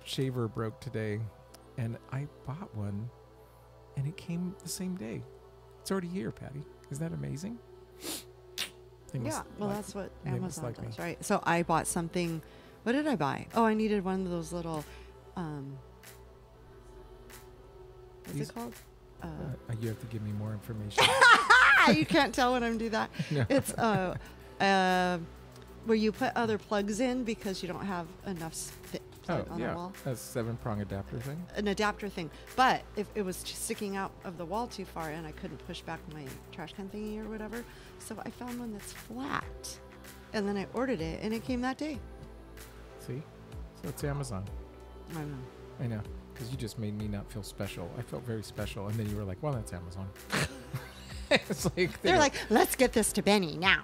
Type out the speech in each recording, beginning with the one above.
shaver broke today, and I bought one, and it came the same day. It's already here, Patty. Isn't that amazing? Yeah, well, that's what Amazon like does, right? So I bought something. What did I buy? Oh, I needed one of those little, what's it called? You have to give me more information. You can't tell when I'm doing that. No. It's where you put other plugs in because you don't have enough plug on the wall. A 7-prong adapter thing. An adapter thing, but if it was sticking out of the wall too far and I couldn't push back my trash can thingy or whatever, so I found one that's flat, and then I ordered it, and it came that day. See, so it's Amazon. I know, because you just made me not feel special. I felt very special, and then you were like, "Well, that's Amazon." It's like they're like, "Let's get this to Benny now."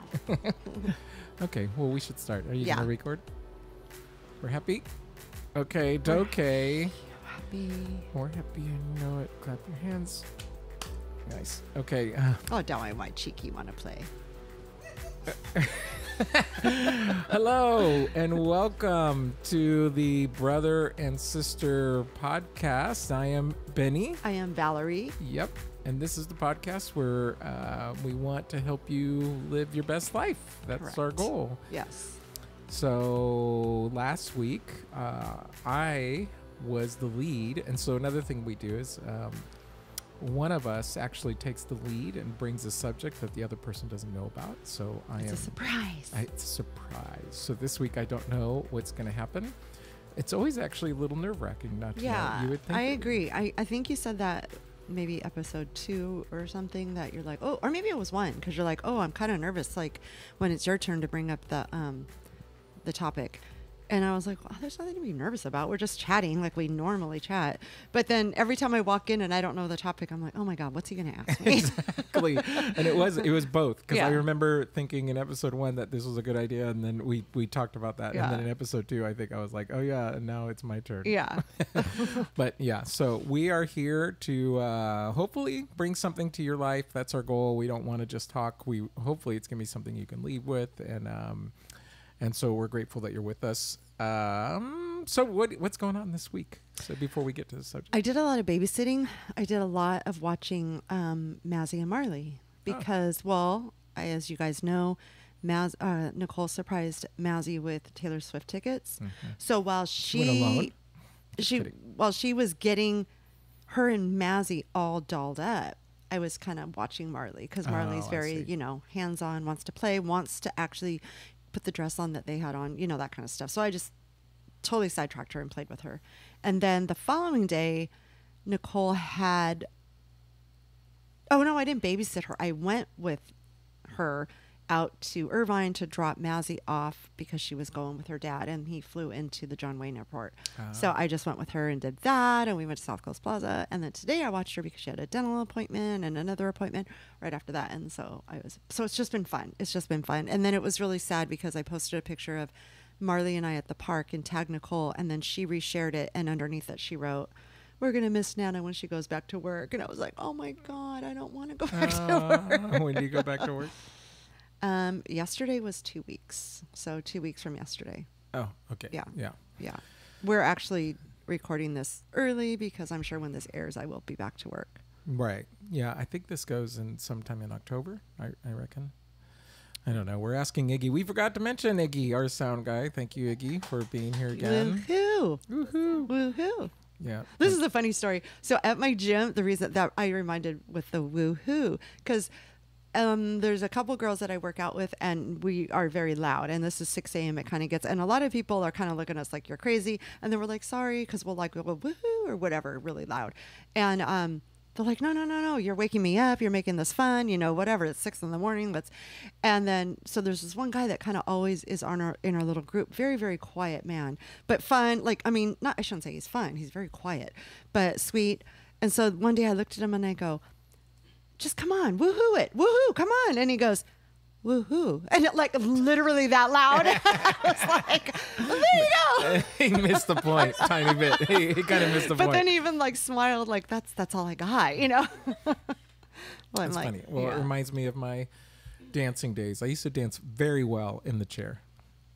Okay, well, we should start. Are you gonna record? We're happy. Okay, okay. Happy. We're happy. I know it. Clap your hands. Nice. Okay. Oh, now I might cheeky want to play. Hello and welcome to the Brother and Sister podcast. I am Benny. I am Valerie. Yep. And this is the podcast where we want to help you live your best life. That's Correct. Our goal. Yes. So last week, I was the lead. And so another thing we do is one of us actually takes the lead and brings a subject that the other person doesn't know about. So it's a surprise. It's a surprise. So this week, I don't know what's going to happen. It's always actually a little nerve-wracking not to know. You would think I agree. I think you said that maybe episode 2 or something, that you're like, oh, or maybe it was 1, because you're like, oh, I'm kind of nervous, like when it's your turn to bring up the topic. And I was like, well, there's nothing to be nervous about. We're just chatting like we normally chat. But then every time I walk in and I don't know the topic, I'm like, oh my God, what's he going to ask me? Exactly. And it was both. Because I remember thinking in episode 1 that this was a good idea. And then we talked about that. Yeah. And then in episode 2, I think I was like, oh yeah, and now it's my turn. Yeah. But yeah, so we are here to hopefully bring something to your life. That's our goal. We don't want to just talk. Hopefully it's going to be something you can leave with. And so we're grateful that you're with us. So what's going on this week? So before we get to the subject. I did a lot of babysitting. I did a lot of watching Mazzy and Marley because, as you guys know, Nicole surprised Mazzy with Taylor Swift tickets. Mm-hmm. So while she was getting her and Mazzy all dolled up, I was kind of watching Marley because Marley's very, hands-on, wants to play, wants to actually put the dress on that they had on, that kind of stuff. So I just totally sidetracked her and played with her. And then the following day, Nicole had, I didn't babysit her. I went with her out to Irvine to drop Mazzy off because she was going with her dad, and he flew into the John Wayne Airport. So I just went with her and did that, and we went to South Coast Plaza. And then today I watched her because she had a dental appointment and another appointment right after that. And so it's just been fun. It's just been fun. And then it was really sad because I posted a picture of Marley and I at the park and tagged Nicole, and then she reshared it, and underneath it she wrote, "We're going to miss Nana when she goes back to work." And I was like, oh my God, I don't want to go back to work. When do you go back to work? Yesterday was 2 weeks. So 2 weeks from yesterday. Oh, okay. Yeah. We're actually recording this early because I'm sure when this airs, I will be back to work. Right. Yeah. I think this goes in sometime in October, I reckon. I don't know. We're asking Iggy. We forgot to mention Iggy, our sound guy. Thank you, Iggy, for being here again. Woohoo. Woohoo. Woohoo. Yeah. This is a funny story. So at my gym, the reason that I reminded with the woohoo, because there's a couple girls that I work out with, and we are very loud, and this is 6 a.m. It kind of gets, and a lot of people are kind of looking at us like you're crazy, and then we're like, sorry, because we'll like go woohoo or whatever, really loud. And they're like, no, you're waking me up, you're making this fun, whatever, it's 6 a.m. And then so there's this one guy that kind of always is in our little group, very, very quiet man, but fun. I shouldn't say he's fun, he's very quiet but sweet. And so one day I looked at him and I go, just come on, woohoo it, woohoo, come on. And he goes, woohoo. And literally that loud. I was like, there you go. He missed the point tiny bit. He kind of missed the point. But then he even smiled like, that's all I got, Well, that's funny. Well, It reminds me of my dancing days. I used to dance very well in the chair.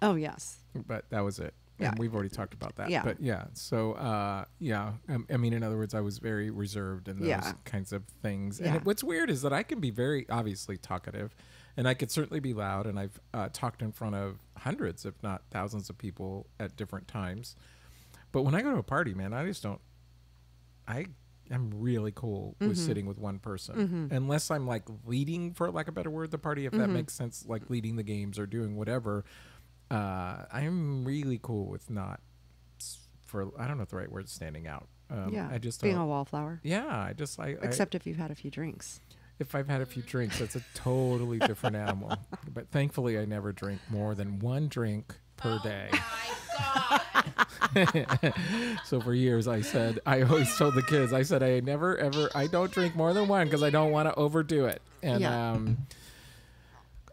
Oh, yes. But that was it. Yeah. And we've already talked about that. Yeah. But yeah, so I mean, in other words, I was very reserved in those kinds of things. Yeah. And what's weird is that I can be very obviously talkative, and I could certainly be loud. And I've talked in front of hundreds, if not thousands, of people at different times. But when I go to a party, man, I just don't. I'm really cool with sitting with one person, unless I'm like leading, for lack of a better word, the party, if that makes sense, like leading the games or doing whatever. I'm really cool with not, I don't know if the right word is standing out. I just being a wallflower. Yeah, Except if you've had a few drinks. If I've had a few drinks, that's a totally different animal. But thankfully, I never drink more than one drink per day. My God. So for years, I always told the kids, I said, I don't drink more than one because I don't want to overdo it. And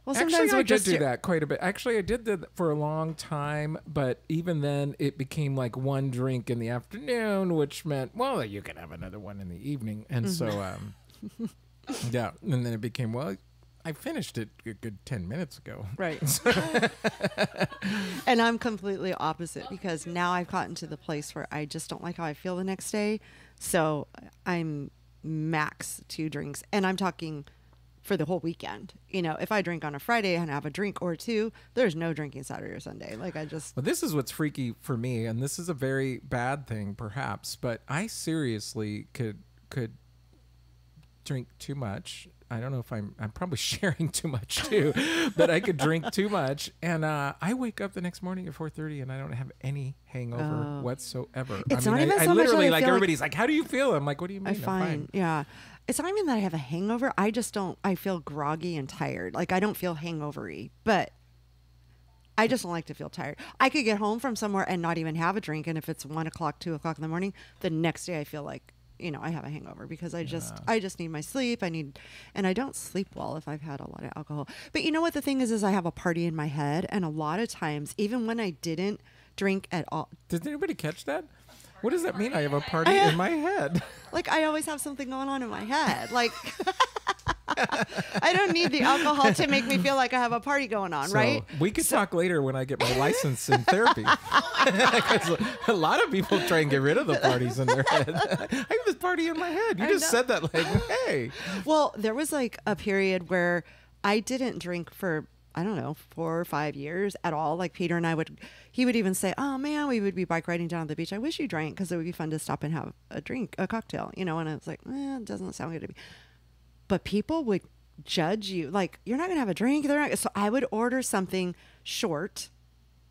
Well, actually, sometimes I did do that quite a bit. Actually, I did that for a long time, but even then, it became like one drink in the afternoon, which meant, well, you can have another one in the evening. And so, yeah, and then it became, well, I finished it a good 10 minutes ago. Right. And I'm completely opposite, because now I've gotten to the place where I just don't like how I feel the next day. So I'm max 2 drinks, and I'm talking for the whole weekend. You know, if I drink on a Friday and have a drink or 2, there's no drinking Saturday or Sunday. Like I just. Well, this is what's freaky for me, and this is a very bad thing, perhaps, but I seriously could drink too much. I don't know if I'm probably sharing too much too, but I could drink too much, and I wake up the next morning at 4:30 and I don't have any hangover whatsoever. It's I not even I so much that literally I like feel everybody's like, how do you feel? I'm like, what do you mean? I'm fine. Yeah. It's not even that I have a hangover. I just don't, I feel groggy and tired. Like I don't feel hangover-y, but I just don't like to feel tired. I could get home from somewhere and not even have a drink. And if it's 1 o'clock, 2 o'clock in the morning, the next day I feel like, you know, I have a hangover because I just need my sleep. And I don't sleep well if I've had a lot of alcohol. But you know what the thing is I have a party in my head. And a lot of times, even when I didn't drink at all. Did anybody catch that? What does that mean? I have a party in my head. Like I always have something going on in my head. Like I don't need the alcohol to make me feel like I have a party going on, right? We could talk later when I get my license in therapy. Because a lot of people try and get rid of the parties in their head. I have this party in my head. You just said that like, hey. Well, there was like a period where I didn't drink for, I don't know, 4 or 5 years at all. Like Peter and I he would even say, oh man, we would be bike riding down at the beach. I wish you drank because it would be fun to stop and have a cocktail, you know? And I was like, it doesn't sound good to me. But people would judge you. Like, you're not going to have a drink. So I would order something short,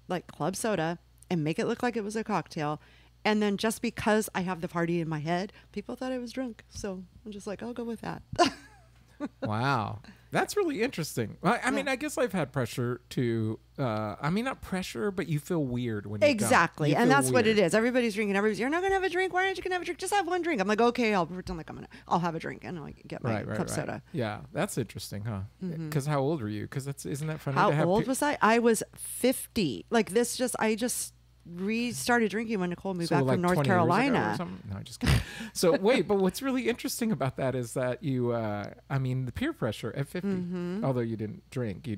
like club soda, and make it look like it was a cocktail. And then just because I have the party in my head, people thought I was drunk. So I'm just like, I'll go with that. Wow. That's really interesting. I mean, I guess I've had pressure to, not pressure, but you feel weird when you Exactly. don't. And that's what it is. Everybody's drinking. You're not going to have a drink. Why aren't you going to have a drink? Just have one drink. I'm like, okay, I'll pretend like I'll have a drink and I'll get my club soda. Yeah. That's interesting, huh? Because how old were you? Because isn't that funny? How old was I? I was 50. Like I just restarted drinking when Nicole moved back from North Carolina. No, just kidding. So wait, but what's really interesting about that is that you, the peer pressure at 50, although you didn't drink,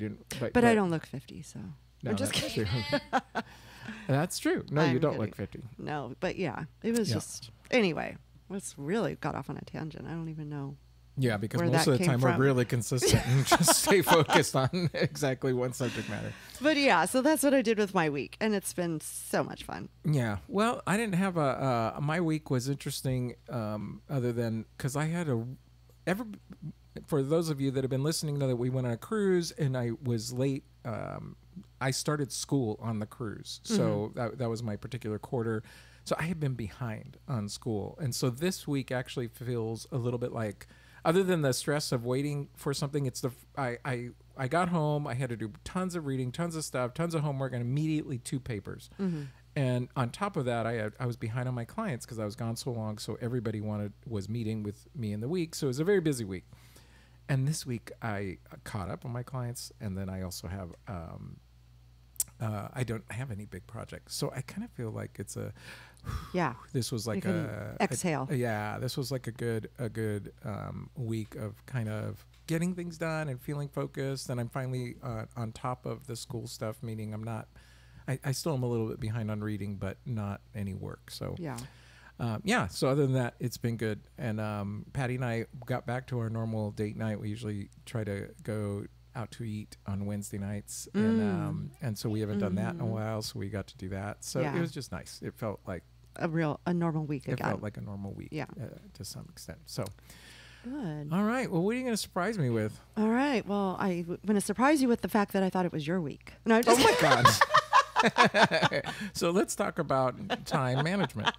but I don't look 50, so. No, I'm just that's kidding. true. That's true. No, you don't look 50. No, but yeah, it was just, anyway, let's really got off on a tangent. I don't even know. Yeah, because most of the time we're really consistent and just stay focused on exactly one subject matter. But yeah, so that's what I did with my week, and it's been so much fun. Yeah, well, I didn't have my week was interesting, other than because I had for those of you that have been listening know that we went on a cruise and I was late. I started school on the cruise, so that was my particular quarter. So I had been behind on school, and so this week actually feels a little bit like. Other than the stress of waiting for something, it's I got home, I had to do tons of reading, tons of stuff, tons of homework, and immediately 2 papers. And on top of that, I was behind on my clients because I was gone so long, so everybody was meeting with me in the week. So it was a very busy week. And this week I caught up on my clients, and then I also have I don't have any big projects, so I kind of feel like it's this was like exhale. This was like a good week of kind of getting things done and feeling focused, and I'm finally on top of the school stuff, meaning I'm not I still am a little bit behind on reading, but not any work. So Yeah. yeah. So other than that, it's been good. And Patty and I got back to our normal date night. We usually try to go out to eat on Wednesday nights, and so we haven't done that in a while. So we got to do that. So Yeah. it was just nice. It felt like A normal week it again. felt like a normal week. Yeah. To some extent. So Good. all right. Well, what are you going to surprise me with? All right. Well, I'm going to surprise you with the fact that I thought it was your week. No, I'm Oh just my God. So let's talk about time management.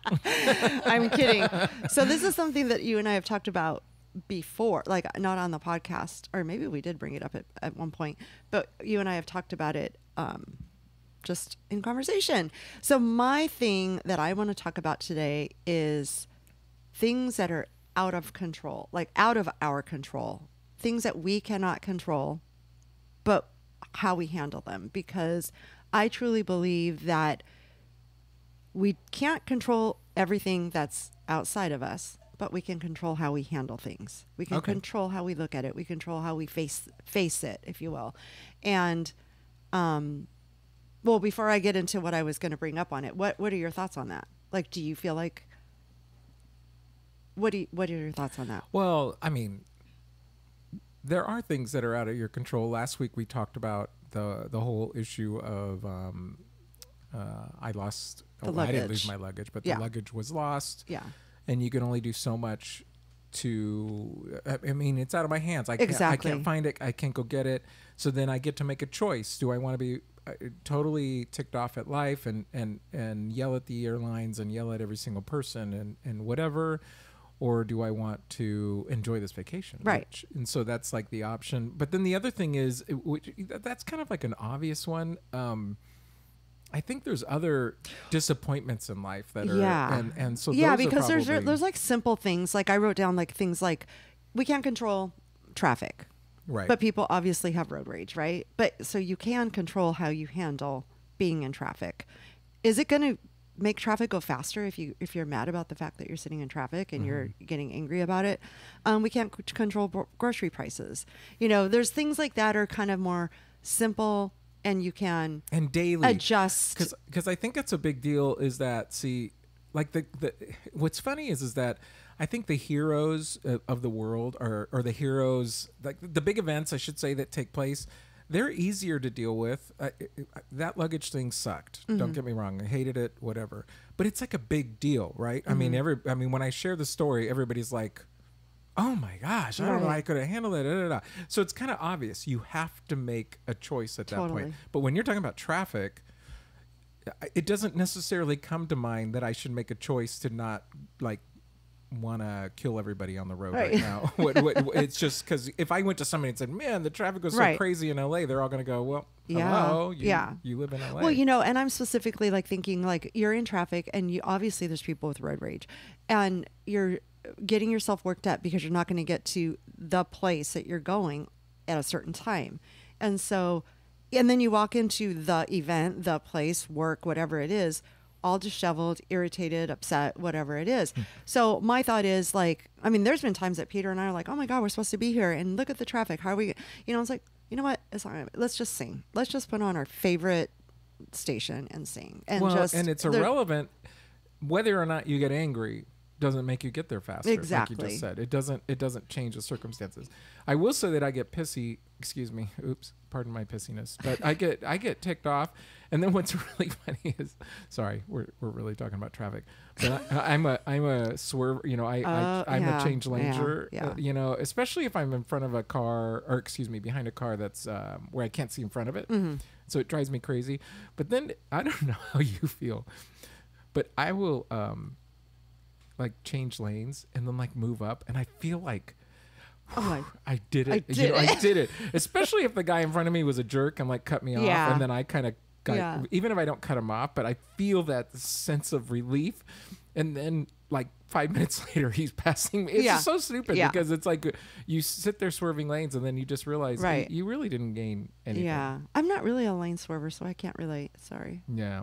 I'm kidding. So this is something that you and I have talked about before, like not on the podcast, or maybe we did bring it up at one point, but you and I have talked about it just in conversation. So my thing that I want to talk about today is things that are out of control, like out of our control, things that we cannot control, but how we handle them. Because I truly believe that we can't control everything that's outside of us, but we can control how we handle things. We can Okay. control how we look at it. We control how we face it, if you will. And, well, before I get into what I was going to bring up on it, what are your thoughts on that? Like, do you feel like, what are your thoughts on that? Well, I mean, there are things that are out of your control. Last week we talked about the whole issue of I lost. The I didn't luggage. lose my luggage, but Yeah. the luggage was lost. Yeah. And you can only do so much to. I mean, it's out of my hands. I Exactly. can't find it. I can't go get it. So then I get to make a choice. Do I want to be totally ticked off at life and yell at the airlines and yell at every single person and whatever? Or do I want to enjoy this vacation? Right. And so that's like the option. But then the other thing is, that's kind of like an obvious one. I think there's other disappointments in life that are, Yeah. and so yeah, those are because probably, there's like simple things. Like I wrote down like things like we can't control traffic, right. but people obviously have road rage, right? But so you can control how you handle being in traffic. Is it going to make traffic go faster if you're mad about the fact that you're sitting in traffic and you're getting angry about it? We can't control grocery prices. You know, there's things like that are kind of more simple, and you can and daily adjust. because I think it's a big deal. Is that like the what's funny is that I think the heroes of the world or the heroes, like the big events, I should say, that take place, they're easier to deal with. That luggage thing sucked. Don't get me wrong. I hated it, whatever. But it's like a big deal, right? I mean, when I share the story, everybody's like, oh my gosh, I don't know how I could have handled it. Da, da, da. So it's kind of obvious. You have to make a choice at that Totally. point. But when you're talking about traffic, it doesn't necessarily come to mind that I should make a choice to not like want to kill everybody on the road right now. It's just because if I went to somebody and said, man, the traffic was so crazy in LA, they're all going to go, well, hello, you live in LA. Well, you know, and I'm specifically like thinking like you're in traffic and you obviously there's people with road rage and you're getting yourself worked up because you're not going to get to the place that you're going at a certain time. And so, and then you walk into the event, the place, work, whatever it is, all disheveled, irritated, upset, whatever it is. So my thought is like, I mean, there's been times that Peter and I are like, oh my God, we're supposed to be here and look at the traffic. How are we, you know, it's like, you know what? It's all right. Let's just sing. Let's just put on our favorite station and sing. And and it's irrelevant whether or not you get angry. Doesn't make you get there faster. Exactly. Like you just said. It doesn't change the circumstances. I will say that I get pissy. Excuse me. Oops. Pardon my pissiness. But I get ticked off. And then what's really funny is, sorry, we're really talking about traffic. But I'm a swerve. You know, I'm a change laner. Yeah. You know, especially if I'm in front of a car, or excuse me, behind a car that's where I can't see in front of it. So it drives me crazy. But then I don't know how you feel, but I will like change lanes and then like move up, and I feel like I did it. I did it. Especially if the guy in front of me was a jerk and like cut me off, and then I kind of got, even if I don't cut him off, but I feel that sense of relief, and then like 5 minutes later he's passing me. It's just so stupid because it's like you sit there swerving lanes and then you just realize you really didn't gain anything. Yeah, I'm not really a lane swerver, so I can't relate. Sorry. Yeah.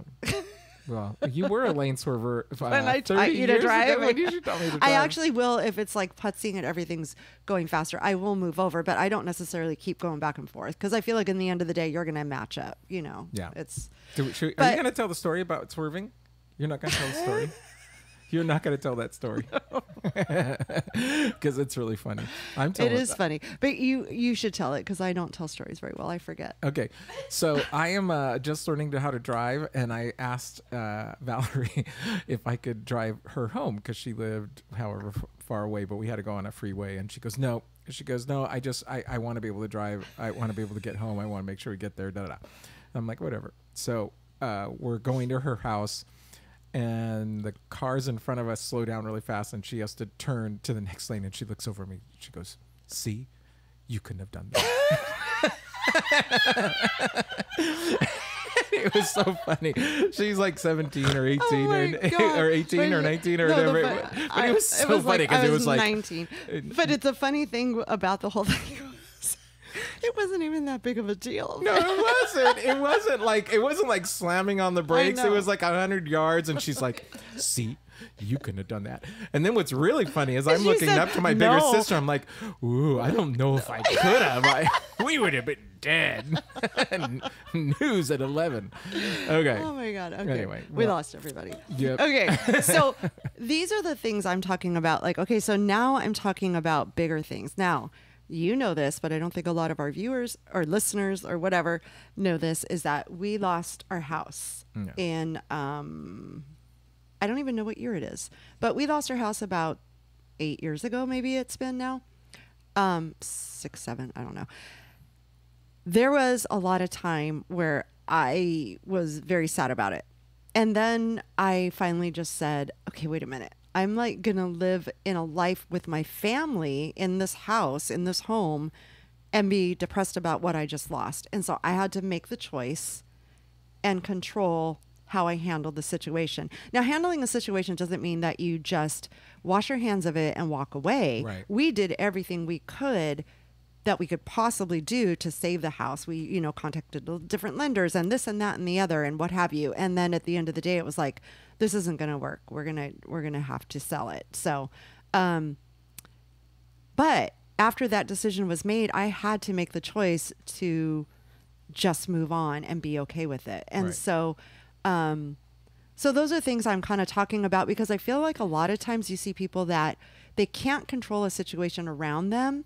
Well, you were a lane swerver When I 30 you to years drive. ago when you should tell me to drive. I actually will if it's like putzing and everything's going faster. I will move over, but I don't necessarily keep going back and forth because I feel like in the end of the day you're going to match up. You know. Yeah. It's. Are you but- going to tell the story about swerving? You're not going to tell the story? You're not going to tell that story because it's really funny. I'm telling It is funny, but you should tell it because I don't tell stories very well. I forget. Okay, so I am just learning how to drive, and I asked Valerie if I could drive her home because she lived however far away, but we had to go on a freeway, and she goes, no. She goes, no, I want to be able to drive. I want to be able to get home. I want to make sure we get there. Da da da. I'm like, whatever. So we're going to her house. And the cars in front of us slow down really fast, and she has to turn to the next lane. And she looks over at me. She goes, "See, you couldn't have done that." It was so funny. She's like 17 or 18 or 18 or 19 or whatever. But it was so funny because it was like 19. But it's a funny thing about the whole thing. It wasn't even that big of a deal. No, it wasn't. It wasn't like slamming on the brakes. It was like 100 yards, and she's like, "See, you couldn't have done that." And then what's really funny is I'm looking up to my bigger sister. I'm like, "Ooh, I don't know if I could have. We would have been dead." News at 11. Okay. Oh my God. Okay. Anyway, we lost everybody. Yep. Okay. So these are the things I'm talking about. Like, okay, so now I'm talking about bigger things. Now, you know this, but I don't think a lot of our viewers or listeners or whatever know this, is that we lost our house in, I don't even know what year it is, but we lost our house about 8 years ago. Maybe it's been now, 6, 7, I don't know. There was a lot of time where I was very sad about it. And then I finally just said, okay, wait a minute. I'm like going to live in a life with my family in this house, in this home, and be depressed about what I just lost. And so I had to make the choice and control how I handled the situation. Now, handling the situation doesn't mean that you just wash your hands of it and walk away. Right. We did everything we could that we could possibly do to save the house. We, contacted different lenders and this and that and the other and what have you. And then at the end of the day, it was like, this isn't going to work. We're going to have to sell it. So, but after that decision was made, I had to make the choice to just move on and be okay with it. And Right. so those are things I'm kind of talking about because I feel like a lot of times you see people that they can't control a situation around them.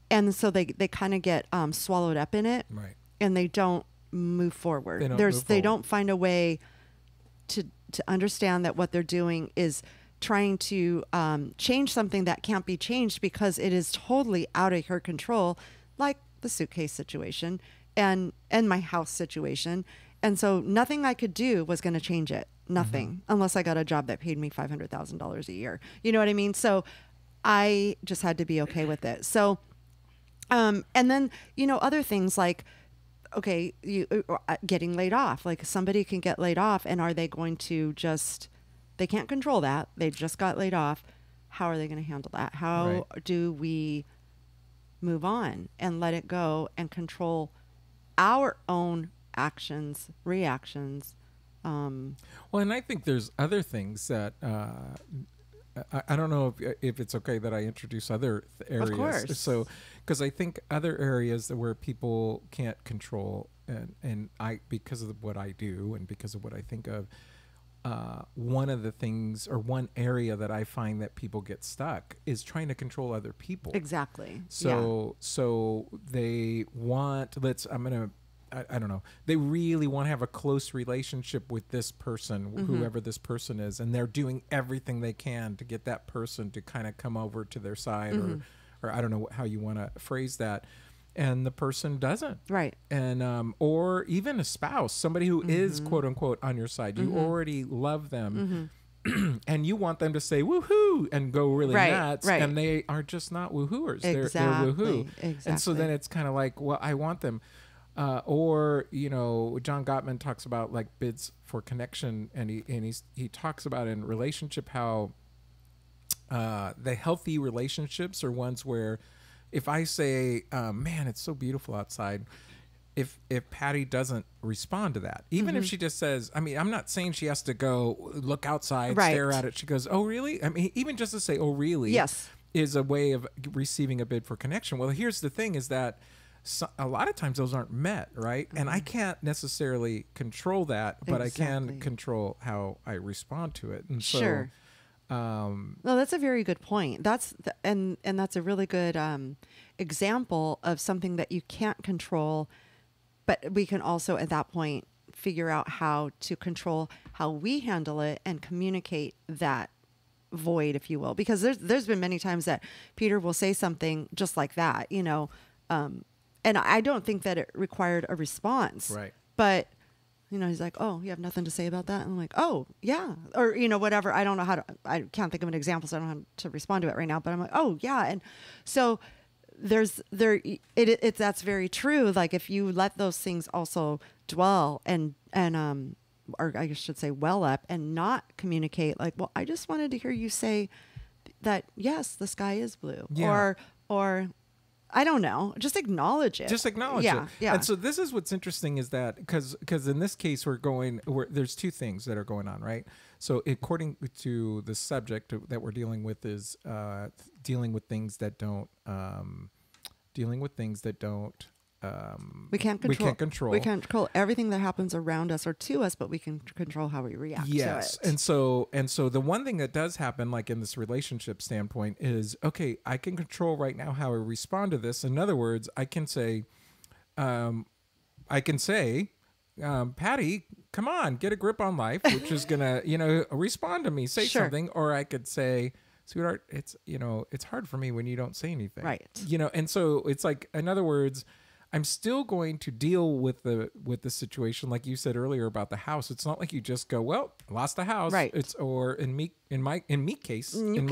And so they kind of get swallowed up in it, Right. and they don't move forward. They don't They move forward. don't find a way to understand that what they're doing is trying to change something that can't be changed because it is totally out of her control, like the suitcase situation and my house situation. And so nothing I could do was going to change it. Nothing, unless I got a job that paid me $500,000 a year. You know what I mean? So I just had to be okay with it. So. And then, other things like, okay, you getting laid off, like somebody can get laid off and are they going to they can't control that. They just got laid off. How are they going to handle that? How do we move on and let it go and control our own actions, reactions? Well, and I think there's other things that, I don't know if it's okay that I introduce other areas. Of course. So, because I think other areas where people can't control, and I, because of what I do and because of what I think of, one of the things or one area that I find that people get stuck is trying to control other people. Exactly. So they want, I don't know. They really want to have a close relationship with this person, whoever this person is, and they're doing everything they can to get that person to kind of come over to their side, or I don't know how you want to phrase that, and the person doesn't. Right. And or even a spouse, somebody who is quote unquote on your side. You already love them. And you want them to say woohoo and go really nuts, and they are just not woohooers. They're woohoo. Exactly. And so then it's kind of like, well, I want them. Or John Gottman talks about like bids for connection, and he talks about in relationship how the healthy relationships are ones where if I say, man, it's so beautiful outside, if Patty doesn't respond to that, even if she just says, I mean, I'm not saying she has to go look outside, Right. stare at it. She goes, oh, really? I mean, even just to say, oh, really? Yes. Is a way of receiving a bid for connection. Well, here's the thing is that a lot of times those aren't met, right? And I can't necessarily control that, but I Exactly. can control how I respond to it. And so, Sure. No, that's a very good point. And that's a really good example of something that you can't control, but we can also at that point figure out how to control how we handle it and communicate that void, if you will, because there's been many times that Peter will say something just like that, and I don't think that it required a response, right. but he's like, oh, you have nothing to say about that? And I'm like, oh, yeah. Or, whatever. I don't know I can't think of an example, so I don't know how to respond to it right now. But I'm like, oh, yeah. And so that's very true. Like if you let those things also dwell and or I should say well up and not communicate like, well, I just wanted to hear you say that, yes, the sky is blue. Yeah. Or I don't know. Just acknowledge it. Just acknowledge Yeah, it. yeah. And so this is what's interesting is that because in this case there's two things that are going on, right? So according to the subject that we're dealing with is dealing with things that don't we can't control. we can't control. We can't control everything that happens around us or to us, but we can control how we react Yes. to it. And so the one thing that does happen, like in this relationship standpoint, is okay, I can control right now how I respond to this. In other words, I can say, Patty, come on, get a grip on life, which is gonna, respond to me, say Sure. something, or I could say, sweetheart, it's hard for me when you don't say anything. Right. And so it's like, in other words, I'm still going to deal with the situation, like you said earlier about the house. It's not like you just go, well, lost the house. Right. Or in my case, when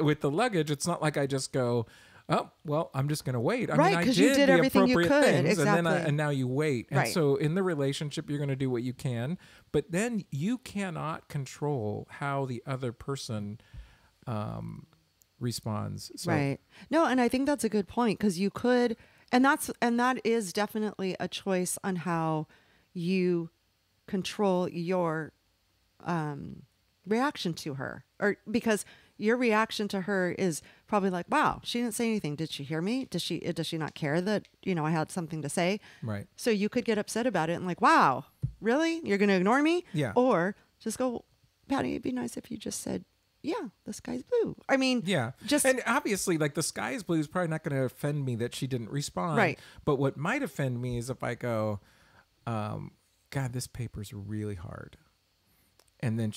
with the luggage, it's not like I just go, oh, well, I'm just going to wait. I Right, mean, I 'cause you did the everything you appropriate could. things, Exactly. and now you wait. And Right. so in the relationship, you're going to do what you can, but then you cannot control how the other person responds. So, Right. No, and I think that's a good point because you could, and that is definitely a choice on how you control your reaction to her, or because your reaction to her is probably like, wow, she didn't say anything. Did she hear me? Does she not care that, I had something to say? Right. So you could get upset about it and like, wow, really? You're going to ignore me? Yeah. Or just go, Patty, it'd be nice if you just said, yeah, the sky's blue. I mean, yeah. And obviously, like the sky is blue is probably not going to offend me that she didn't respond. Right. But what might offend me is if I go, God, this paper's really hard. And then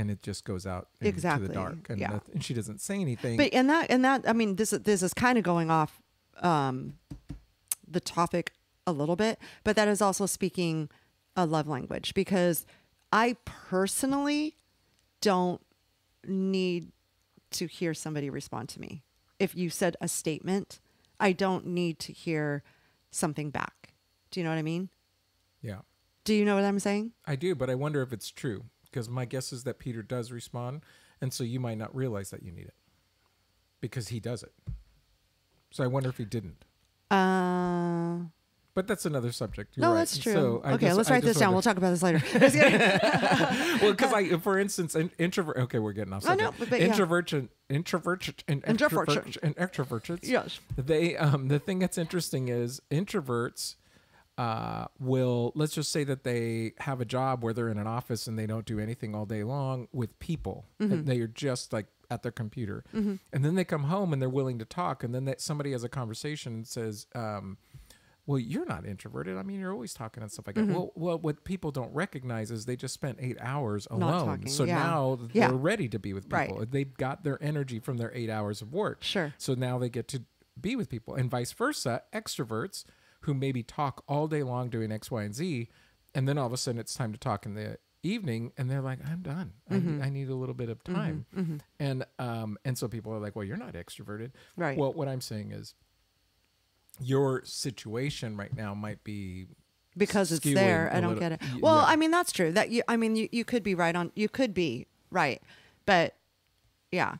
it just goes out into Exactly. the dark, and, Yeah. and she doesn't say anything. But and that I mean, this is kind of going off the topic a little bit, but that is also speaking a love language, because I personally don't need to hear somebody respond to me. If you said a statement, I don't need to hear something back. Do you know what I mean? Yeah, Do you know what I'm saying? I do, but I wonder if it's true, because my guess is that Peter does respond, and so you might not realize that you need it because he does it. So I wonder if he didn't. But that's another subject. You're No, right. that's true. So Okay, let's write this down. We'll talk about this later. Well, because for instance, an introvert. Okay, we're getting off subject. no, but yeah. Introverts and extroverts. Yes. They the thing that's interesting is introverts will, let's just say that they have a job where they're in an office and they don't do anything all day long with people. And they are just like at their computer. And then they come home and they're willing to talk. And then somebody has a conversation and says, well, you're not introverted. I mean, you're always talking and stuff like that. Well, what people don't recognize is they just spent 8 hours alone. talking, So yeah. now Yeah. they're ready to be with people. Right. They've got their energy from their 8 hours of work. Sure. So now they get to be with people, and vice versa. Extroverts who maybe talk all day long doing X, Y, and Z, and then all of a sudden it's time to talk in the evening, and they're like, I'm done. I need a little bit of time. And so people are like, well, you're not extroverted. Right. Well, what I'm saying is your situation right now might be Because it's skewing there. a I don't little- get it. Well, yeah. I mean, that's true. That you could be right you could be right. But yeah,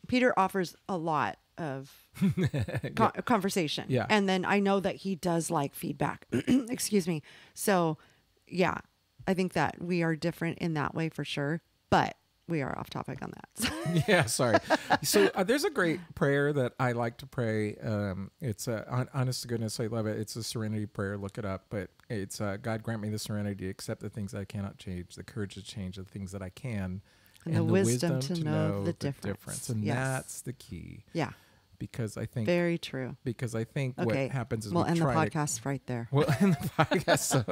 Peter offers a lot of Yeah. conversation. Yeah. And then I know that he does like feedback. Excuse me. So, yeah, I think that we are different in that way for sure. But we are off topic on that. Yeah, sorry. So there's a great prayer that I like to pray. It's honest to goodness, I love it. It's a serenity prayer. Look it up. But it's God grant me the serenity to accept the things that I cannot change, the courage to change the things that I can, And the wisdom to know the difference. And Yes. that's the key. Yeah. Because I think Very true. what Okay. happens is We'll we end the try to podcast right there. Well, in the podcast, so,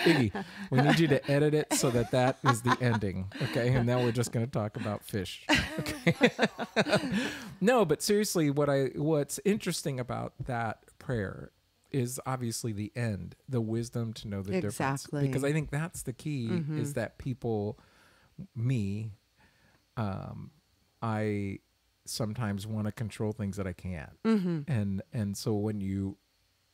Iggy, we need you to edit it so that is the ending, okay? And now we're just going to talk about fish, okay? No, but seriously, what's interesting about that prayer is obviously the end, the wisdom to know the difference. Exactly. Because I think that's the key is that people, I sometimes want to control things that I can't. And so when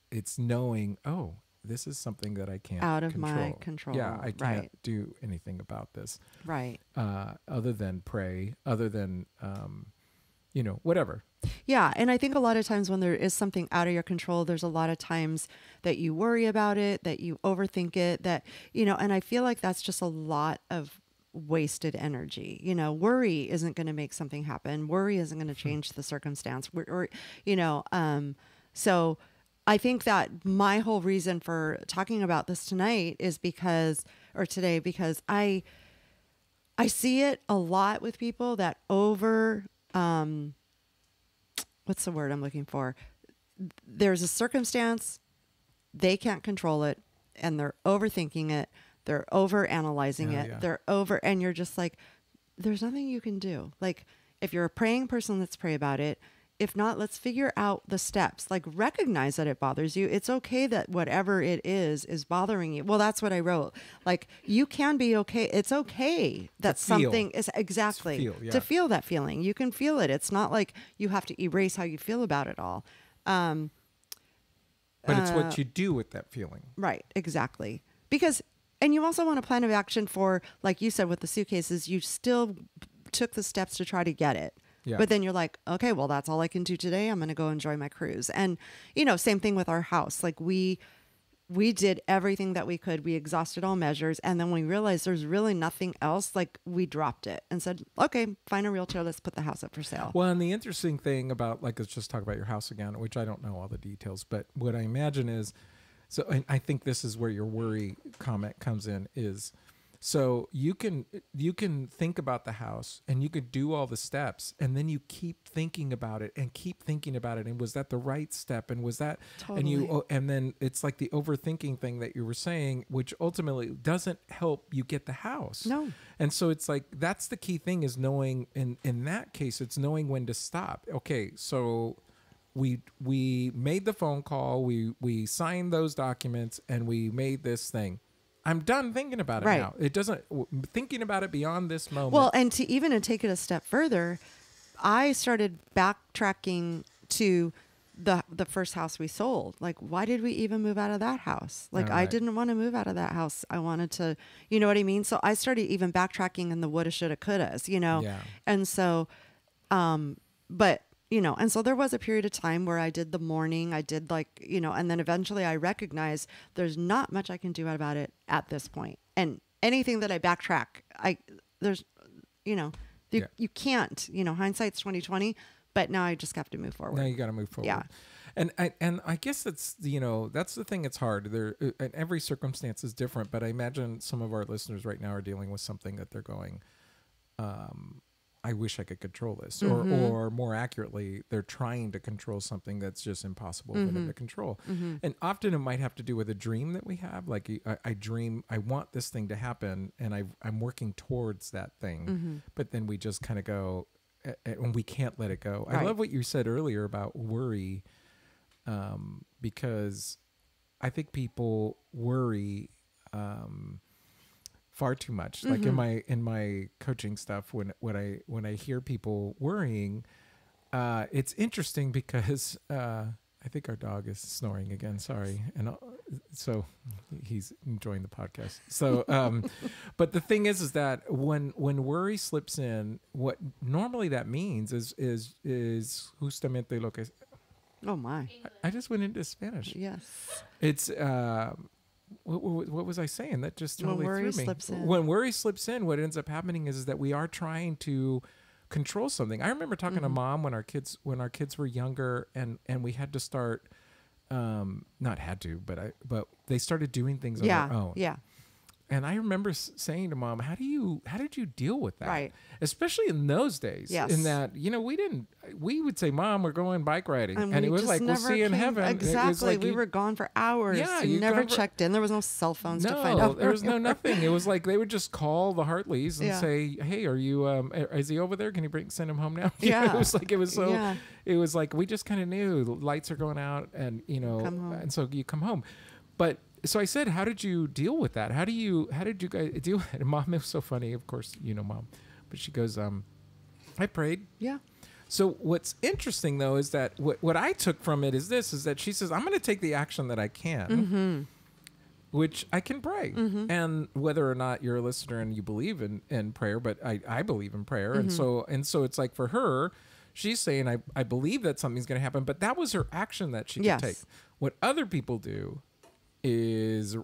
it's knowing, oh, this is something that I can't Out of my control. Yeah, I can't Right. do anything about this. Right. Other than pray, other than whatever. Yeah. And I think a lot of times when there is something out of your control, there's a lot of times that you worry about it, that you overthink it, and I feel like that's just a lot of wasted energy. Worry isn't going to make something happen. Worry isn't going to change the circumstance. So I think that my whole reason for talking about this today because I see it a lot with people that what's the word I'm looking for? There's a circumstance, they can't control it, and they're overthinking it. They're over analyzing it. Yeah. They're over, and you're just like, there's nothing you can do. Like, if you're a praying person, let's pray about it. If not, let's figure out the steps. Like, recognize that it bothers you. It's okay that whatever it is bothering you. Well, that's what I wrote. Like, you can be okay. It's okay that something is exactly to feel that feeling. You can feel it. It's not like you have to erase how you feel about it all. But it's what you do with that feeling. Right. Exactly. And you also want a plan of action for, like you said, with the suitcases, you still took the steps to try to get it. Yeah. But then you're like, okay, well, that's all I can do today. I'm going to go enjoy my cruise. And, same thing with our house. Like we did everything that we could. We exhausted all measures. And then when we realized there's really nothing else, like we dropped it and said, okay, find a realtor. Let's put the house up for sale. Well, and the interesting thing about, let's just talk about your house again, which I don't know all the details, but what I imagine is, so and I think this is where your worry comment comes in is, so you can think about the house and you could do all the steps and then you keep thinking about it and keep thinking about it. And was that the right step? And was that, Totally. and then it's like the overthinking thing that you were saying, which ultimately doesn't help you get the house. No. And so it's like, that's the key thing is knowing, in that case, it's knowing when to stop. Okay. So we made the phone call, we signed those documents, and we made this thing. I'm done thinking about it Right. now. It doesn't thinking about it beyond this moment. Well, and to take it a step further, I started backtracking to the first house we sold. Like, why did we even move out of that house? Like, I Right. didn't want to move out of that house. I wanted to, you know what I mean? So I started even backtracking in the woulda, shoulda, couldas, Yeah. And so, but and so there was a period of time where I did the morning, I did and then eventually I recognized there's not much I can do about it at this point. And anything that I backtrack, you can't, hindsight's 20/20, but now I just have to move forward. Now you got to move forward. Yeah. And I guess that's that's the thing. It's hard. And every circumstance is different. But I imagine some of our listeners right now are dealing with something that they're going, I wish I could control this, or more accurately, they're trying to control something that's just impossible for them to control. And often it might have to do with a dream that we have. Like I dream, I want this thing to happen, and I'm working towards that thing, but then we just kind of go, and we can't let it go. Right. I love what you said earlier about worry, because I think people worry far too much. Like in my coaching stuff, when I hear people worrying, it's interesting because I think our dog is snoring again. Sorry. And so he's enjoying the podcast. So, but the thing is that when worry slips in, what normally that means is justamente lo que. Oh my. I just went into Spanish. Yes. It's what was I saying? That just totally When worry threw me. slips in. When worry slips in, what ends up happening is that we are trying to control something. I remember talking to Mom when our kids were younger, and we had to start, not had to, but they started doing things on their own. Yeah. And I remember saying to Mom, how did you deal with that? Right. Especially in those days. Yes. In that, we would say, Mom, we're going bike riding. And it was just like, we'll never see you in came- heaven. Exactly. It was like we were gone for hours. Yeah, You you never gone for- checked in. There was no cell phones to find No, out. there was no nothing. It was like they would just call the Hartleys and Yeah. say, "Hey, are you? Is he over there? Can you send him home now?" Yeah. It was so. Yeah. It was like we just kind of knew the lights are going out, and Come home. and so you come home. But so I said, "How did you deal with that? How did you guys deal with it?" And Mom, it was so funny. Of course, Mom, but she goes, "I prayed." Yeah. So what's interesting though is that what I took from it is that she says, I'm going to take the action that I can, which I can pray. And whether or not you're a listener and you believe in prayer, but I believe in prayer. And so it's like for her, she's saying, I believe that something's going to happen, but that was her action that she Yes. could take. What other people do is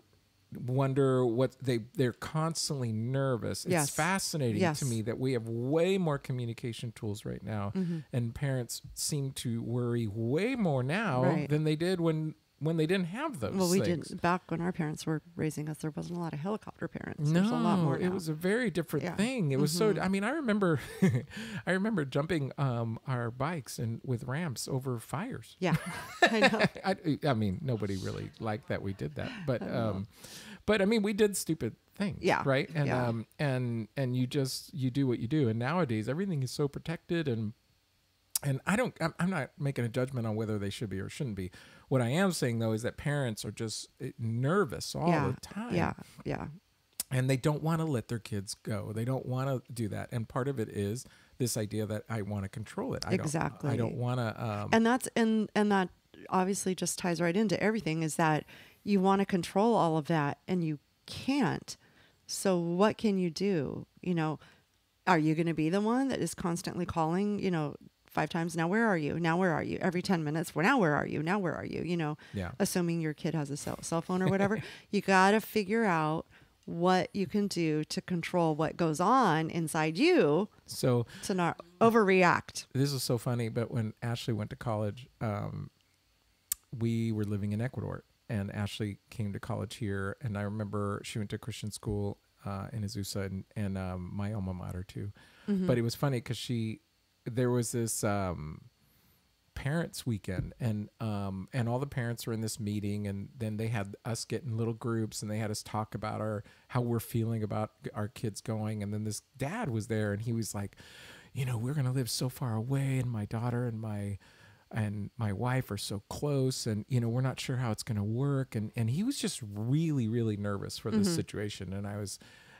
wonder what they're constantly nervous. Yes. It's fascinating Yes. to me that we have way more communication tools right now, and parents seem to worry way more now Right. than they did when they didn't have those Well, we things. didn't. Back when our parents were raising us, there wasn't a lot of helicopter parents. No, There's a lot more now. it was a very different Yeah. thing. It was so. I mean, I remember, I remember jumping our bikes and with ramps over fires. Yeah. I know. I mean, nobody really liked that we did that, but I mean, we did stupid things, Yeah. right? And Yeah. and you do what you do. And nowadays, everything is so protected, and I'm not making a judgment on whether they should be or shouldn't be. What I am saying though is that parents are just nervous all the time. Yeah. Yeah. And they don't want to let their kids go. They don't want to do that. And part of it is this idea that I want to control it. Exactly. I don't want to. And that's and that obviously just ties right into everything, is that you want to control all of that and you can't. So what can you do? Are you going to be the one that is constantly calling, 5 times, now where are you? Now where are you? Every 10 minutes, now where are you? Now where are you? Yeah. Assuming your kid has a cell phone or whatever. You got to figure out what you can do to control what goes on inside you, So to not overreact. this is so funny, but when Ashley went to college, we were living in Ecuador, and Ashley came to college here. And I remember she went to Christian school in Azusa, and my alma mater too. But it was funny because there was this parents weekend, and all the parents were in this meeting, and then they had us get in little groups, and they had us talk about how we're feeling about our kids going. And then this dad was there, and he was like, we're going to live so far away, and my daughter and my wife are so close, and we're not sure how it's going to work, and he was just really, really nervous for this situation.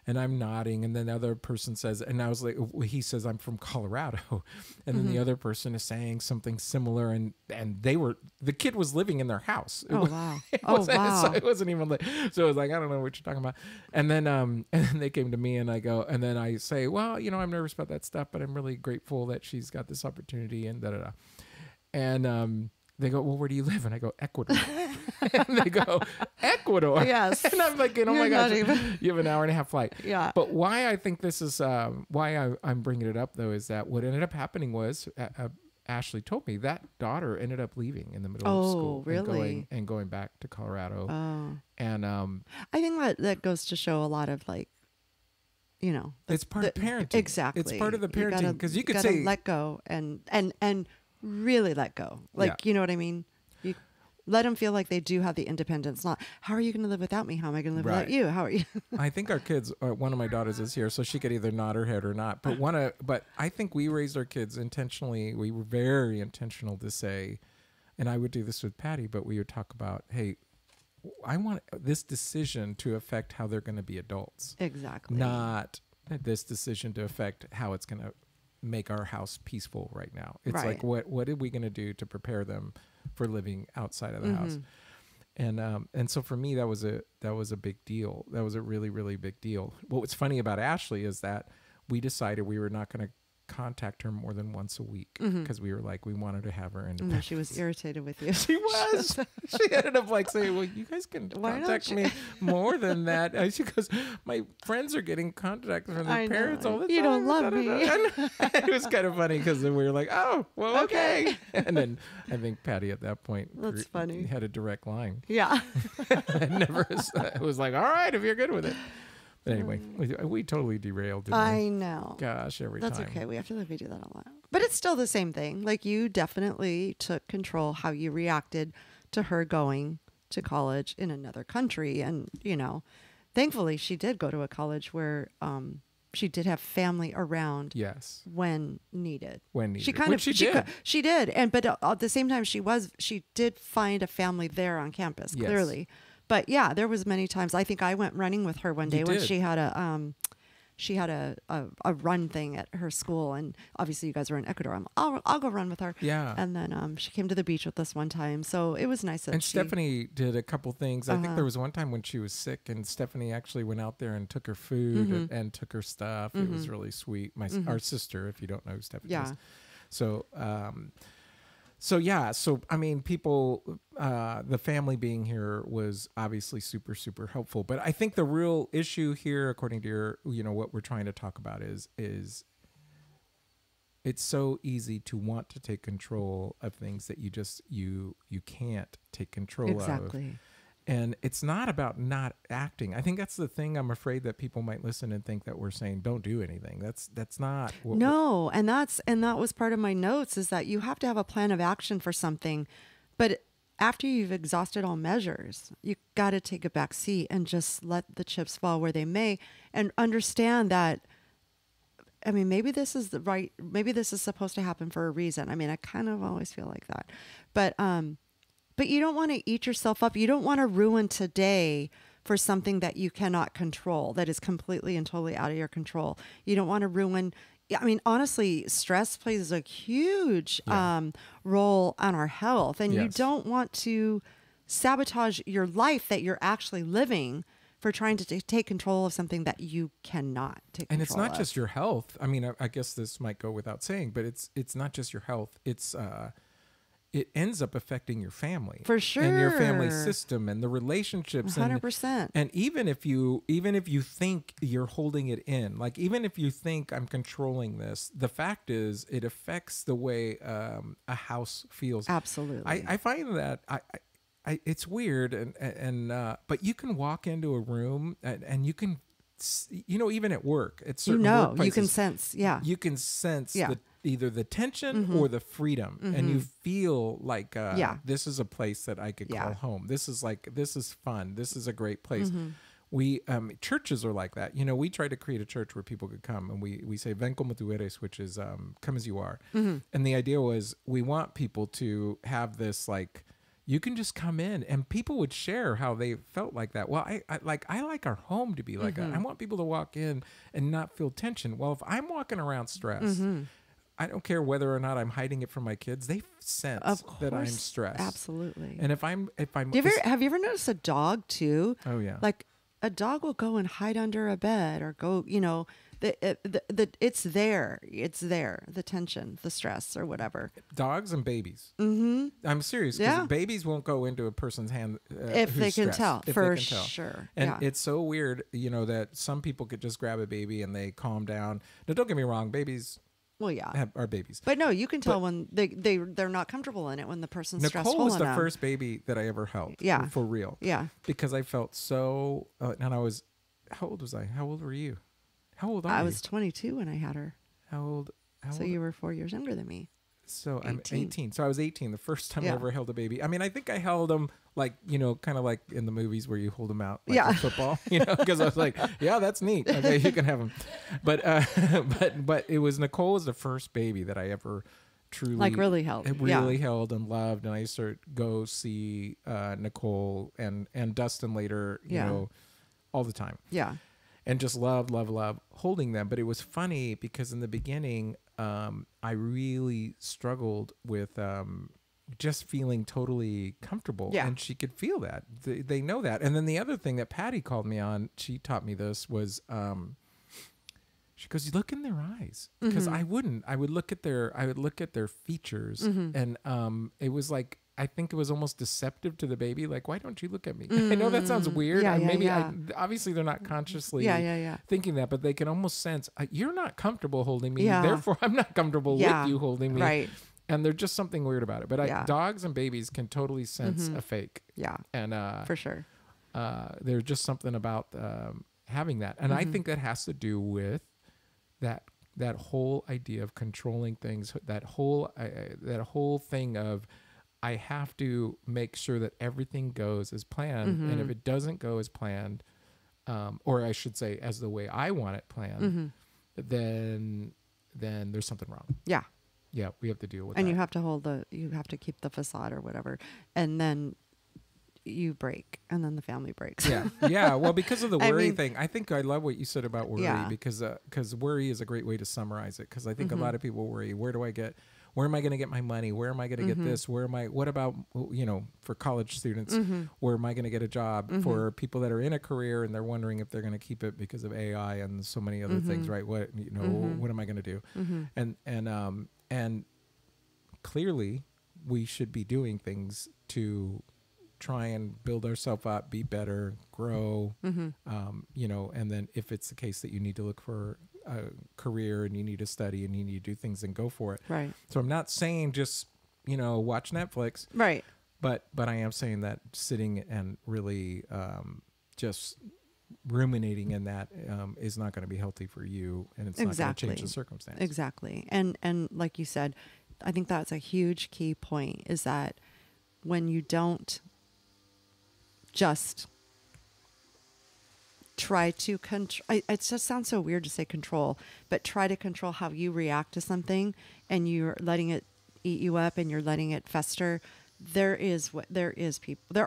And I'm nodding, and then the other person says, and I was like, he says, I'm from Colorado. And then the other person is saying something similar, and the kid was living in their house. Oh, wow. So it wasn't even like, so it was like, I don't know what you're talking about. And then they came to me, and I go, and then I say, well, I'm nervous about that stuff, but I'm really grateful that she's got this opportunity, and da-da-da. And, they go, well, where do you live? And I go, Ecuador. And they go, Ecuador? Yes. And I'm like, oh my gosh, you have an hour and a half flight. Yeah. But why I think this is, why I'm bringing it up though, is that what ended up happening was, Ashley told me that daughter ended up leaving in the middle of school. Really? And going back to Colorado. Oh. And I think that goes to show a lot of it's part of parenting. Exactly. It's part of the parenting, because you could gotta say, let go and really let go. You know what I mean? You let them feel like they do have the independence. Not, how are you going to live without me? How am I going to live without Right. you? How are you? I think our kids, one of my daughters is here, so she could either nod her head or not. But I think we raised our kids intentionally. We were very intentional to say, and I would do this with Patty, but we would talk about, hey, I want this decision to affect how they're going to be adults. Exactly. Not this decision to affect how it's going to make our house peaceful right now. It's Right. like, what are we going to do to prepare them for living outside of the house. And so for me, that was a big deal. That was a really, really big deal. What was funny about Ashley is that we decided we were not going to contact her more than once a week because we were like, we wanted to have her independent. She was irritated with you. She was. She ended up like saying, well, you guys can contact me more than that. And she goes, my friends are getting contacts from their parents all the time. You don't love me. It was kind of funny because then we were like, oh, well, okay. And then I think Patty at that point funny. had a direct line. Yeah. It was like, all right, if you're good with it. But anyway, we totally derailed. Didn't I we? know. Gosh, every time. That's okay. We feel like we do that a lot. But it's still the same thing. Like, you definitely took control how you reacted to her going to college in another country. And, you know, thankfully she did go to a college where she did have family around. Yes. When needed. When needed. She did. And but at the same time she did find a family there on campus, yes. clearly. But yeah, there was many times. I think I went running with her one day when she had a run thing at her school, and obviously you guys were in Ecuador. I'll go run with her. Yeah. And then she came to the beach with us one time, so it was nice. And Stephanie did a couple things. I think there was one time when she was sick, and Stephanie actually went out there and took her food and took her stuff. It was really sweet. Our sister, if you don't know who Stephanie is. So. So I mean, people, the family being here was obviously super, super helpful. But I think the real issue here, according to what we're trying to talk about is it's so easy to want to take control of things that you can't take control of. Exactly. And it's not about not acting. I think that's the thing. I'm afraid that people might listen and think that we're saying don't do anything. That's not what no, and that was part of my notes, is that you have to have a plan of action for something, but after you've exhausted all measures, you got to take a back seat and just let the chips fall where they may, and understand that. I mean, maybe this is maybe this is supposed to happen for a reason. I mean, I kind of always feel like that, but you don't want to eat yourself up. You don't want to ruin today for something that you cannot control, that is completely and totally out of your control. You don't want to ruin. I mean, honestly, stress plays a huge role on our health. And you don't want to sabotage your life that you're actually living for trying to take control of something that you cannot take control of. And it's not just your health. I mean, I guess this might go without saying, but it's not just your health. It ends up affecting your family. For sure. And your family system and the relationships. 100%. And even if you think you're holding it in, like even if you think I'm controlling this, the fact is it affects the way a house feels. Absolutely. I find that it's weird but you can walk into a room and you can, even at work, at certain workplaces, you can sense, you can sense either the tension or the freedom, and you feel like this is a place that I could call home. This is fun. This is a great place. We churches are like that. We try to create a church where people could come, and we say "Ven como tú eres," which is come as you are. And the idea was we want people to have this like. You can just come in, and people would share how they felt like that. Well, I like our home to be like that. I want people to walk in and not feel tension. Well, if I'm walking around stressed, I don't care whether or not I'm hiding it from my kids. They sense that I'm stressed. Absolutely. And if I'm, have you ever noticed a dog too? Oh yeah. Like a dog will go and hide under a bed or go, it's there. It's there. The tension, the stress, or whatever. Dogs and babies. I'm serious. Yeah. Babies won't go into a person's hand if they can tell. For sure. And it's so weird, that some people could just grab a baby and they calm down. Now, don't get me wrong. Babies. Well, yeah, are babies. But no, you can tell when they're not comfortable in it, when the person's stressful enough. Nicole was the first baby that I ever held. Yeah. For real. Yeah. Because I felt so, and I was, how old was I? How old were you? How old are you? I was 22 when I had her. How old? So you were 4 years younger than me. So I'm 18. So I was 18 the first time I ever held a baby. I mean, I think I held him like, kind of like in the movies where you hold them out like in football, because I was like, yeah, that's neat. Okay, you can have them. But it was Nicole was the first baby that I ever truly really held. Held and loved. And I used to go see Nicole and Dustin later, all the time. Yeah. And just love holding them. But it was funny because in the beginning, I really struggled with just feeling totally comfortable. Yeah. And she could feel that. They know that. And then the other thing that Patty called me on, she taught me this, was she goes, you look in their eyes. Because I would look at their features, and it was like, I think it was almost deceptive to the baby. Like, why don't you look at me? I know that sounds weird. Yeah, yeah, Maybe yeah. obviously they're not consciously Yeah. thinking that, but they can almost sense, you're not comfortable holding me. Yeah. Therefore, I'm not comfortable Yeah. with you holding me. Right. And there's just something weird about it. But Yeah. dogs and babies can totally sense a fake. Yeah. And For sure. there's just something about having that. And I think that has to do with that whole idea of controlling things, that whole thing of, I have to make sure that everything goes as planned. And if it doesn't go as planned, or I should say as the way I want it planned, then there's something wrong. Yeah. Yeah, we have to deal with And that. you have to keep the facade or whatever. And then you break, and then the family breaks. Yeah. Well, because of the I worry mean- thing, I think I love what you said about worry, Yeah. because worry is a great way to summarize it. Because I think a lot of people worry, where am I going to get my money? Where am I going to get this? What about, for college students, where am I going to get a job? For people that are in a career and they're wondering if they're going to keep it because of AI and so many other things, right? What am I going to do? And clearly we should be doing things to try and build ourselves up, be better, grow, and then if it's the case that you need to look for a career and you need to study and you need to do things, and go for it. Right. So I'm not saying just, watch Netflix, Right. but I am saying that sitting and really just ruminating in that is not going to be healthy for you, and it's not going to change the circumstance. Exactly. And like you said, I think that's a huge key point, is that when you don't just try to control, it just sounds so weird to say control, but try to control how you react to something, and you're letting it eat you up and you're letting it fester. There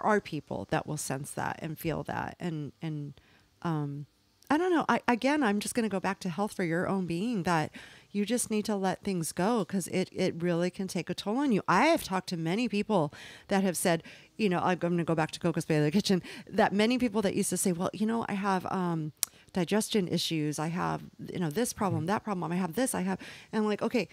are people that will sense that and feel that. And I don't know. I'm just going to go back to health for your own being, that you just need to let things go, because it really can take a toll on you. I have talked to many people that have said, I'm going to go back to Coco's Bailey Kitchen, that many people that used to say, well, I have digestion issues. I have, this problem, that problem. I have this, and I'm like, okay,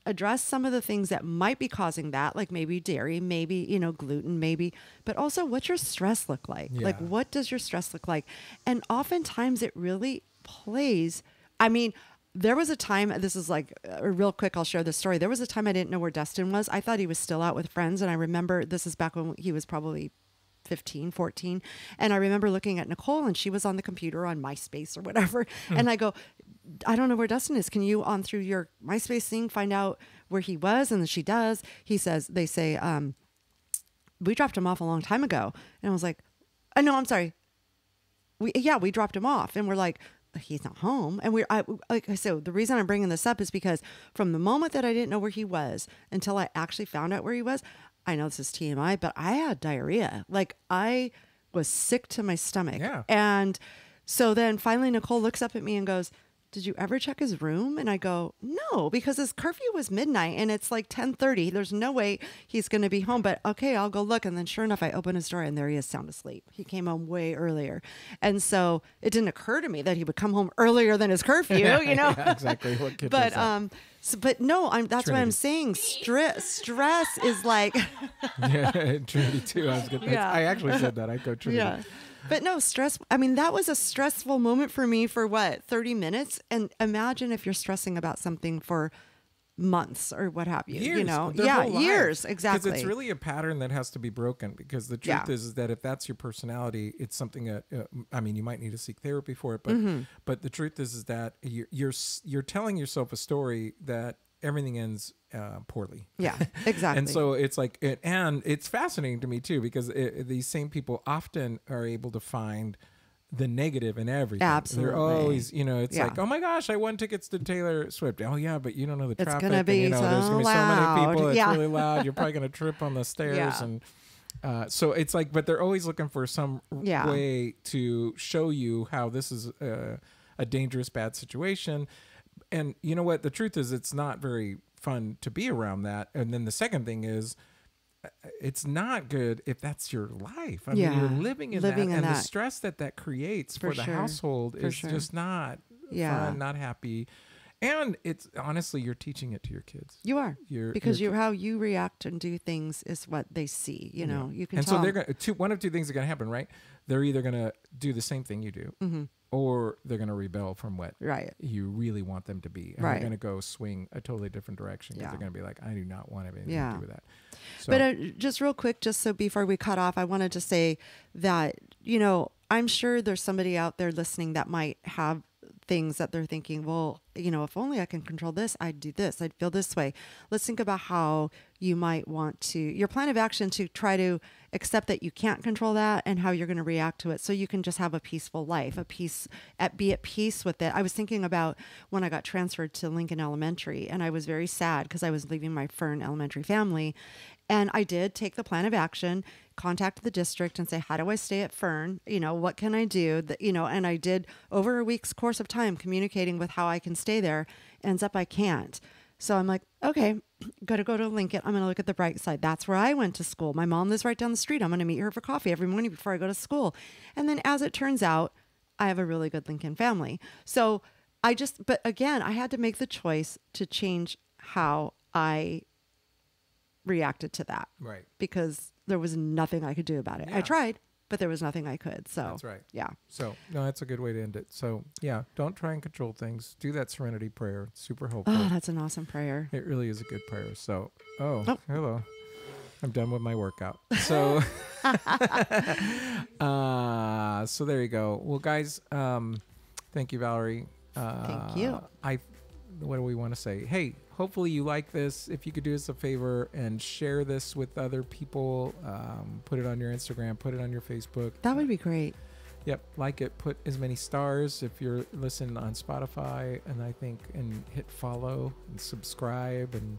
address some of the things that might be causing that, like maybe dairy, maybe, gluten, maybe, but also what's your stress look like? Yeah. Like, what does your stress look like? And oftentimes it really plays. I mean, there was a time, this is like real quick, I'll share this story. There was a time I didn't know where Dustin was. I thought he was still out with friends. And I remember, this is back when he was probably 15, 14. And I remember looking at Nicole, and she was on the computer on MySpace or whatever. And I go, I don't know where Dustin is. Can you, on through your MySpace thing, find out where he was? And she does. They say, we dropped him off a long time ago. And I was like, no, I'm sorry. We dropped him off. And we're like, he's not home. And so the reason I'm bringing this up is because from the moment that I didn't know where he was until I actually found out where he was, I know this is TMI, but I had diarrhea. Like, I was sick to my stomach. Yeah. And so then finally Nicole looks up at me and goes, did you ever check his room? And I go, no, because his curfew was midnight and it's like 10:30. There's no way he's going to be home, but okay, I'll go look. And then sure enough, I open his door and there he is, sound asleep. He came home way earlier. And so it didn't occur to me that he would come home earlier than his curfew, Yeah, exactly. What kid does But, that? but no, that's Trinity. what I'm saying. Stress is like, Yeah, Trinity too. I actually said that. I go Trinity. yeah. But no, stress. I mean, that was a stressful moment for me for 30 minutes. And imagine if you're stressing about something for months or what have you, Years, their yeah, whole life. years. Exactly. Because it's really a pattern that has to be broken, because the truth is that if that's your personality, it's something that, you might need to seek therapy for it. But, but the truth is that you're telling yourself a story that everything ends poorly. Yeah, exactly. And so it's like, and it's fascinating to me too, because these same people often are able to find the negative in everything. Absolutely. They're always, it's Yeah. like, oh my gosh, I won tickets to Taylor Swift. Oh yeah, but you don't know the It's traffic. gonna be and, so there's gonna be so loud. many people. It's Yeah. really loud. You're probably gonna trip on the stairs. Yeah. And so it's like, but they're always looking for some Yeah. way to show you how this is a dangerous, bad situation. And you know what? The truth is, it's not very fun to be around that. And then the second thing is, it's not good if that's your life. I mean, you're living in that, and the stress that creates for the household is just not fun, not happy. And it's honestly, you're teaching it to your kids. You are, because how you react and do things is what they see. You know, you can. And so they're going to one of two things are going to happen, right? They're either going to do the same thing you do, or they're going to rebel from what you really want them to be, and they're going to go swing a totally different direction. Because they're going to be like, I do not want anything to do with that. So, but just real quick, just so before we cut off, I wanted to say that, you know, I'm sure there's somebody out there listening that might have things that they're thinking, well, you know, if only I can control this, I'd do this, I'd feel this way. Let's think about how you might want to, your plan of action to try to accept that you can't control that, and how you're going to react to it, so you can just have a peaceful life, be at peace with it. I was thinking about when I got transferred to Lincoln Elementary, and I was very sad because I was leaving my Fern Elementary family. And I did take the plan of action, contact the district and say, how do I stay at Fern? You know, what can I do? You know, and I did over a week's course of time communicating with how I can stay there. Ends up I can't. So I'm like, okay, got to go to Lincoln. I'm going to look at the bright side. That's where I went to school. My mom lives right down the street. I'm going to meet her for coffee every morning before I go to school. And then as it turns out, I have a really good Lincoln family. So but again, I had to make the choice to change how I reacted to that, right? Because there was nothing I could do about it. I tried, but there was nothing I could. So that's right. Yeah. So no, that's a good way to end it. So yeah, don't try and control things. Do that serenity prayer. It's super helpful. Oh, that's an awesome prayer. It really is a good prayer. So hello, I'm done with my workout. So so there you go. Well, guys, thank you, Valerie. Thank you. What do we want to say? Hey, hopefully you like this. If you could do us a favor and share this with other people, put it on your Instagram, put it on your Facebook. That would be great. Yep, like it. Put as many stars if you're listening on Spotify, and hit follow and subscribe. And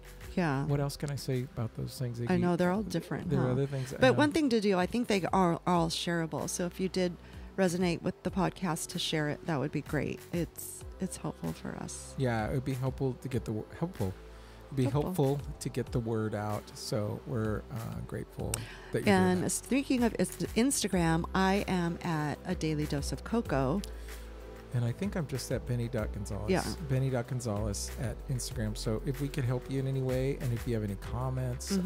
what else can I say about those things? I know they're all different. There are other things. But one thing to do, I think they are all shareable. So if you did resonate with the podcast, to share it, that would be great. It's helpful for us. Yeah, it would be helpful to get helpful to get the word out. So we're grateful that you're doing that. Speaking of Instagram, I am at A Daily Dose of Cocoa. And I think I'm just at Benny.Gonzalez. Yeah. Benny.Gonzalez at Instagram. So if we could help you in any way, and if you have any comments,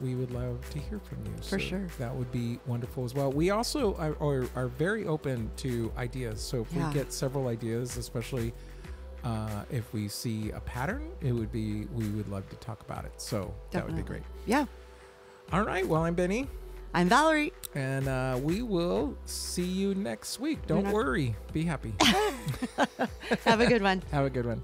we would love to hear from you. For sure. That would be wonderful as well. We also are very open to ideas. So if we get several ideas, especially if we see a pattern, we would love to talk about it. So that would be great. Yeah. All right. Well, I'm Benny. I'm Valerie. And we will see you next week. Don't worry. Be happy. Have a good one. Have a good one.